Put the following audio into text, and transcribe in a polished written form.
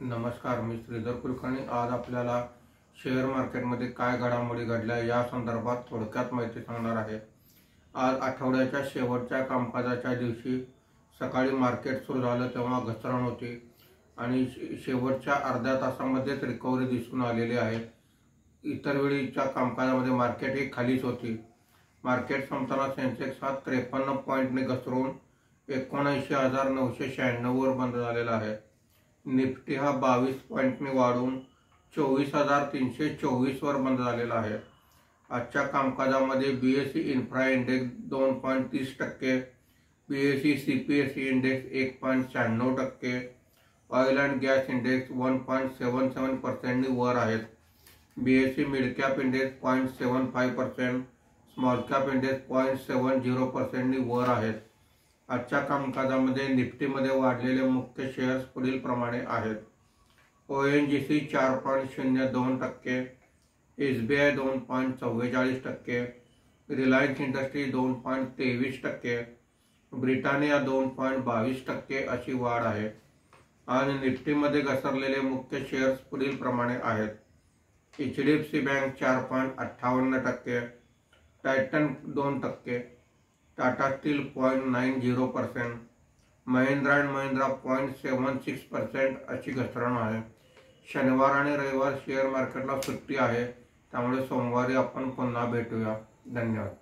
नमस्कार, मी श्रीधर कुलकर्णी। आज आपल्याला शेअर मार्केटमध्ये काय घडामोडी घडल्या या संदर्भात थोडक्यात माहिती सांगणार आहे। आज आठवड्याच्या शेवटच्या कामकाजाच्या दिवशी सकाळी मार्केट सुरू झालं तेव्हा घसरण होती आणि शेवटच्या अर्ध्या तासामध्येच रिकव्हरी दिसून आलेली आहे। इतर वेळीच्या कामकाजामध्ये मार्केट ही खालीच होती। मार्केट संपताना सेन्सेक्स हा 53 पॉईंटने घसरून 79,996 वर बंद झालेला आहे। निफ्टी हा 22 पॉईंटने वाढून 24,324 वर बंद झालेला आहे। आजच्या कामकाजामध्ये BSE infra index 2.30%, BSE CPSE index 1.96%, oil and gas index 1.77% वर आहेत। BSE mid cap index 0.75%, small cap index 0.70% वर आहेत। आजच्या कामकाजामध्ये निफ्टीमध्ये वाढलेले मुख्य शेअर्स पुढील प्रमाणे आहेत। ONGC 4.02%, SBI 2.44%, Reliance industry 2.23%, Britannia 2.22% अशी वाढ आहे। आणि निफ्टीमध्ये घसरलेले मुख्य शेअर्स पुढील प्रमाणे आहेत। HDFC bank 4.58%, Titan 2%, Tata steel 0.90%, Mahindra and Mahindra 0.76% अशी घसरण आहे। शनिवार आणि रविवार शेअर मार्केटला सुट्टी आहे, त्यामुळे सोमवारी आपण पुन्हा भेटूया। धन्यवाद।